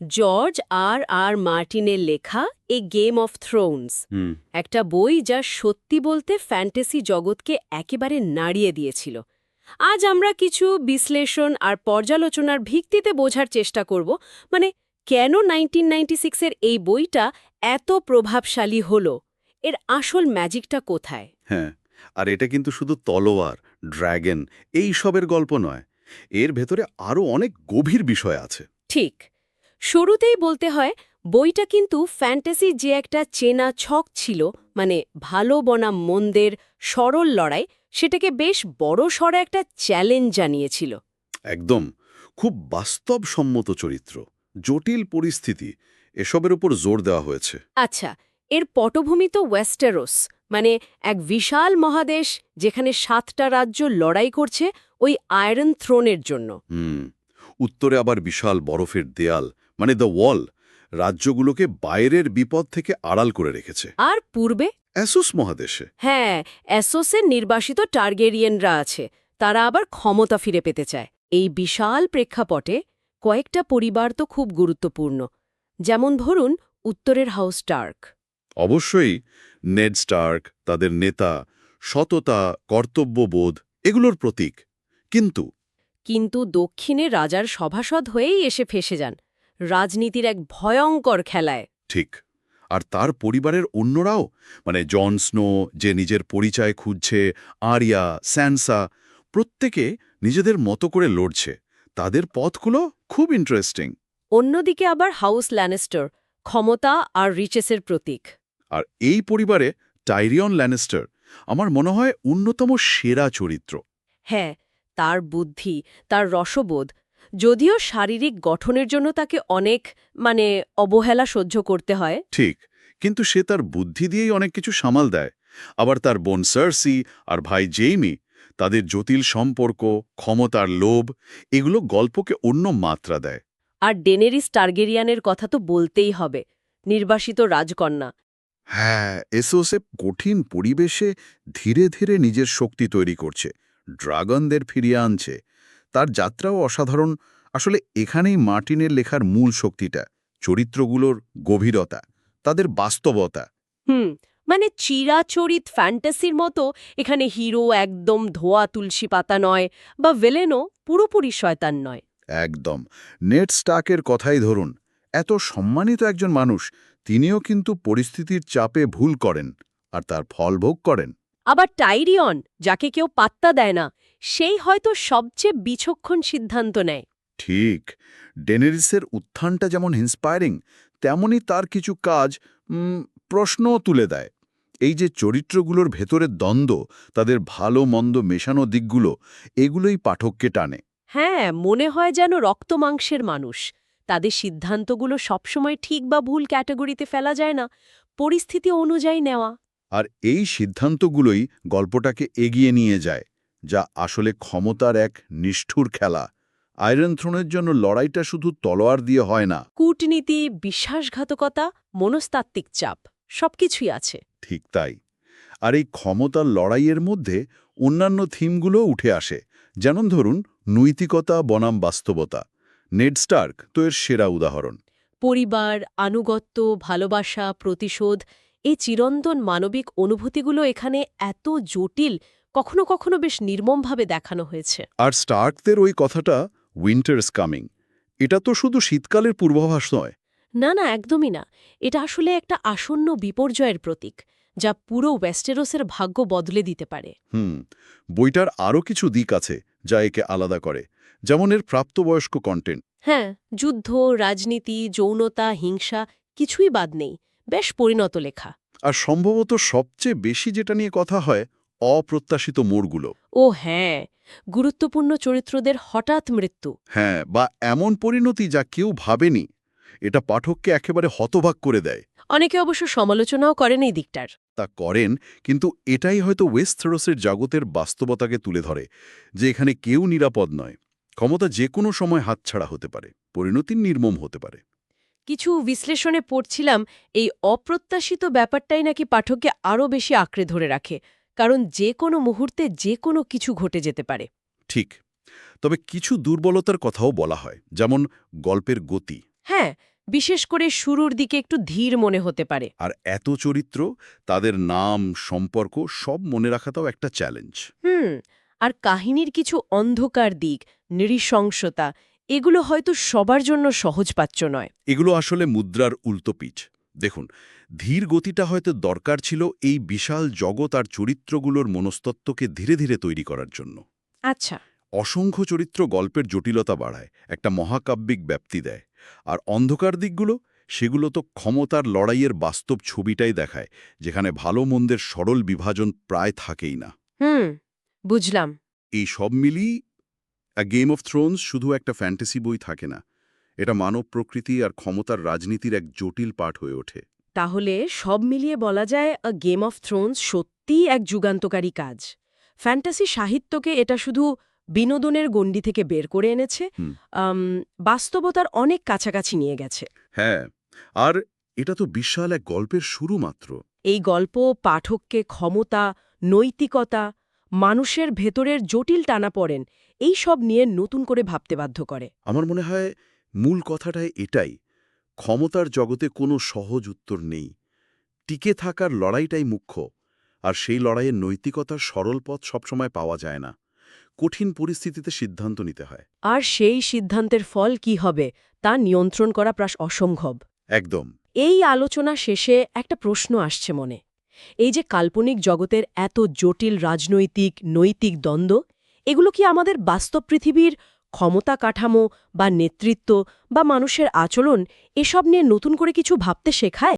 George আর মার্টিনের লেখা এ game of Thrones হুম। একটা বই যা সত্যি বলতে ফ্যান্টাসি জগৎকে একেবারে নাড়িয়ে দিয়েছিল। আজ আমরা কিছু বিশ্লেষণ আর পর্যালোচনার ভিত্তিতে বোঝার চেষ্টা করব, মানে কেন 1996-এর এই বইটা এত প্রভাবশালী হলো, এর আসল ম্যাজিকটা কোথায়। হ্যাঁ, আর এটা কিন্তু শুধু তলোয়ার, ড্র্যাগন এই সবের গল্প নয়। এর ভেতরে আরও অনেক গভীর বিষয় আছে। ঠিক, শুরুতেই বলতে হয় বইটা কিন্তু ফ্যান্টাসি যে একটা চেনা ছক ছিল, মানে ভালো বনাম মন্দের সরল লড়াই, সেটাকে বেশ বড়সড় একটা চ্যালেঞ্জ জানিয়েছিল। একদম, খুব বাস্তবসম্মত চরিত্র, জটিল পরিস্থিতি এসবের উপর জোর দেওয়া হয়েছে। আচ্ছা, এর পটভূমি তো ওয়েস্টেরোস, মানে এক বিশাল মহাদেশ যেখানে 7টা রাজ্য লড়াই করছে ওই আয়রন থ্রোনের জন্য। হুম, উত্তরে আবার বিশাল বরফের দেয়াল, মানে দ্য ওয়াল, রাজ্যগুলোকে বাইরের বিপদ থেকে আড়াল করে রেখেছে। আর পূর্বে, অ্যাসোস মহাদেশে। হ্যাঁ, অ্যাসোসের নির্বাসিত টার্গেরিয়ানরা আছে, তারা আবার ক্ষমতা ফিরে পেতে চায়। এই বিশাল প্রেক্ষাপটে কয়েকটা পরিবার তো খুব গুরুত্বপূর্ণ, যেমন ধরুন উত্তরের হাউস স্টার্ক। অবশ্যই নেড স্টার্ক, তাদের নেতা, সততা, কর্তব্যবোধ এগুলোর প্রতীক। কিন্তু কিন্তু দক্ষিণে রাজার সভাসদ হয়েই এসে ফেসে যান রাজনীতির এক ভয়ঙ্কর খেলায়। ঠিক, আর তার পরিবারের অন্যরাও, মানে জন স্নো যে নিজের পরিচয় খুঁজছে, আরিয়া, স্যানসা, প্রত্যেকে নিজেদের মতো করে লড়ছে। তাদের পথগুলো খুব ইন্টারেস্টিং। অন্যদিকে আবার হাউস ল্যানেস্টার, ক্ষমতা আর রিচেসের প্রতীক। আর এই পরিবারে টাইরিয়ন ল্যানেস্টার আমার মনে হয় অন্যতম সেরা চরিত্র। হ্যাঁ, তার বুদ্ধি, তার রসবোধ, যদিও শারীরিক গঠনের জন্য তাকে অনেক অবহেলা সহ্য করতে হয়। ঠিক, কিন্তু সে তার বুদ্ধি দিয়েই অনেক কিছু সামাল দেয়। আবার তার বোন সার্সি আর ভাই জেইমি, তাদের জটিল সম্পর্ক, ক্ষমতার লোভ, এগুলো গল্পকে অন্য মাত্রা দেয়। আর ডেনেরিস টার্গেরিয়ানের কথা তো বলতেই হবে, নির্বাসিত রাজকন্যা। হ্যাঁ, এসোসে কঠিন পরিবেশে ধীরে ধীরে নিজের শক্তি তৈরি করছে, ড্রাগনদের ফিরিয়ে আনছে। তার যাত্রাও অসাধারণ। আসলে এখানেই মার্টিনের লেখার মূল শক্তিটা, চরিত্রগুলোর গভীরতা, তাদের বাস্তবতা। হুম, মানে চিরাচরিত ফ্যান্টাসির মতো এখানে হিরো একদম ধোয়া তুলসী পাতা নয়, বা ভিলেনও পুরোপুরি শয়তান নয়। একদম, নেড স্টার্কের কথাই ধরুন। এত সম্মানিত একজন মানুষ, তিনিও কিন্তু পরিস্থিতির চাপে ভুল করেন, আর তার ফল ভোগ করেন। আবার টাইরিয়ন, যাকে কেউ পাত্তা দেয় না, সেই হয়তো সবচেয়ে বিচক্ষণ সিদ্ধান্ত নেয়। ঠিক, ডেনেরিসের উত্থানটা যেমন ইন্সপায়ারিং, তেমনি তার কিছু কাজ প্রশ্নও তুলে দেয়। এই যে চরিত্রগুলোর ভেতরের দ্বন্দ্ব, তাদের ভালো মন্দ মেশানো দিকগুলো, এগুলোই পাঠককে টানে। হ্যাঁ, মনে হয় যেন রক্তমাংসের মানুষ। তাদের সিদ্ধান্তগুলো সবসময় ঠিক বা ভুল ক্যাটাগরিতে ফেলা যায় না, পরিস্থিতি অনুযায়ী নেওয়া। আর এই সিদ্ধান্তগুলোই গল্পটাকে এগিয়ে নিয়ে যায়, যা আসলে ক্ষমতার এক নিষ্ঠুর খেলা। আয়রন থ্রোনের জন্য লড়াইটা শুধু তলোয়ার দিয়ে হয় না। কূটনীতি, বিশ্বাসঘাতকতা, মনস্তাত্ত্বিক চাপ, সবকিছুই আছে। ঠিক তাই। আর এই ক্ষমতার লড়াইয়ের মধ্যে অন্যান্য থিমগুলোও উঠে আসে, যেমন ধরুন নৈতিকতা বনাম বাস্তবতা। নেড স্টার্ক তো এর সেরা উদাহরণ। পরিবার, আনুগত্য, ভালোবাসা, প্রতিশোধ, এই চিরন্তন মানবিক অনুভূতিগুলো এখানে এত জটিল, কখনো কখনো বেশ নির্মমভাবে দেখানো হয়েছে। আর স্টার্কদের ওই কথাটা, উইন্টার ইজ কামিং, এটা তো শুধু শীতকালের পূর্বাভাস নয়। না না, একদমই না। এটা আসলে একটা আসন্ন বিপর্যয়ের প্রতীক, যা পুরো ওয়েস্টেরোসের ভাগ্য বদলে দিতে পারে। বইটার আরও কিছু দিক আছে যা একে আলাদা করে, যেমন এর প্রাপ্তবয়স্ক কন্টেন্ট। হ্যাঁ, যুদ্ধ, রাজনীতি, যৌনতা, হিংসা, কিছুই বাদ নেই। বেশ পরিণত লেখা। আর সম্ভবত সবচেয়ে বেশি যেটা নিয়ে কথা হয়, অপ্রত্যাশিত মোড়গুলো। ও হ্যাঁ, গুরুত্বপূর্ণ চরিত্রদের হঠাৎ মৃত্যু। হ্যাঁ, বা এমন পরিণতি যা কেউ ভাবেনি, এটা পাঠককে একেবারে হতবাক করে দেয়। অনেকে অবশ্য সমালোচনাও করেন এই দিকটার। তা করেন, কিন্তু এটাই হয়তো ওয়েস্টেরোসের জগতের বাস্তবতাকে তুলে ধরে, যে এখানে কেউ নিরাপদ নয়। ক্ষমতা যে কোনো সময় হাতছাড়া হতে পারে, পরিণতি নির্মম হতে পারে। কিছু বিশ্লেষণে পড়ছিলাম এই অপ্রত্যাশিত ব্যাপারটাই নাকি পাঠককে আরও বেশি আঁকড়ে ধরে রাখে, কারণ যে কোনো মুহূর্তে যে কোনো কিছু ঘটে যেতে পারে। ঠিক, তবে কিছু দুর্বলতার কথাও বলা হয়, যেমন গল্পের গতি। হ্যাঁ, বিশেষ করে শুরুর দিকে একটু ধীর মনে হতে পারে। আর এত চরিত্র, তাদের নাম, সম্পর্ক সব মনে রাখাটাও একটা চ্যালেঞ্জ। আর কাহিনীর কিছু অন্ধকার দিক, নৃশংসতা, এগুলো হয়তো সবার জন্য সহজপাচ্য নয়। এগুলো আসলে মুদ্রার উল্টো পিঠ। দেখুন, ধীর গতিটা হয়তো দরকার ছিল এই বিশাল জগৎ আর চরিত্রগুলোর মনস্তত্ত্বকে ধীরে ধীরে তৈরি করার জন্য। আচ্ছা। অসংখ্য চরিত্র গল্পের জটিলতা বাড়ায়, একটা মহাকাব্যিক ব্যাপ্তি দেয়। আর অন্ধকার দিকগুলো, সেগুলো তো ক্ষমতার লড়াইয়ের বাস্তব ছবিটাই দেখায়, যেখানে ভালো মন্দের সরল বিভাজন প্রায় থাকেই না। বুঝলাম। এই সব মিলিয়ে গেম অফ থ্রোনস শুধু একটা ফ্যান্টাসি বই থাকে না, এটা মানব প্রকৃতি আর ক্ষমতার রাজনীতির এক জটিল পাঠ হয়ে ওঠে। তাহলে সব মিলিয়ে বলা যায় আ গেম অফ থ্রোনস সত্যিই এক যুগান্তকারী কাজ। ফ্যান্টাসি সাহিত্যকে এটা শুধু বিনোদনের গণ্ডি থেকে বের করে এনেছে, হুম। বাস্তবতার অনেক কাছাকাছি নিয়ে গেছে। হ্যাঁ, আর এটা তো বিশাল এক গল্পের শুরু মাত্র। এই গল্প পাঠককে ক্ষমতা, নৈতিকতা, মানুষের ভেতরের জটিল টানাপড়েন এই সব নিয়ে নতুন করে ভাবতে বাধ্য করে। আমার মনে হয় মূল কথাটাই এটাই, ক্ষমতার জগতে কোনো সহজ উত্তর নেই, টিকে থাকার লড়াইটাই মুখ্য। আর সেই লড়াইয়ের নৈতিকতার সরল পথ সবসময় পাওয়া যায় না, কঠিন পরিস্থিতিতে সিদ্ধান্ত নিতে হয়। আর সেই সিদ্ধান্তের ফল কি হবে তা নিয়ন্ত্রণ করা প্রায় অসম্ভব। একদম। এই আলোচনা শেষে একটা প্রশ্ন আসছে মনে। এই যে কাল্পনিক জগতের এত জটিল রাজনৈতিক, নৈতিক দ্বন্দ্ব, এগুলো কি আমাদের বাস্তব পৃথিবীর ক্ষমতা কাঠামো বা নেতৃত্ব বা মানুষের আচরণ এসব নিয়ে নতুন করে কিছু ভাবতে শেখায়?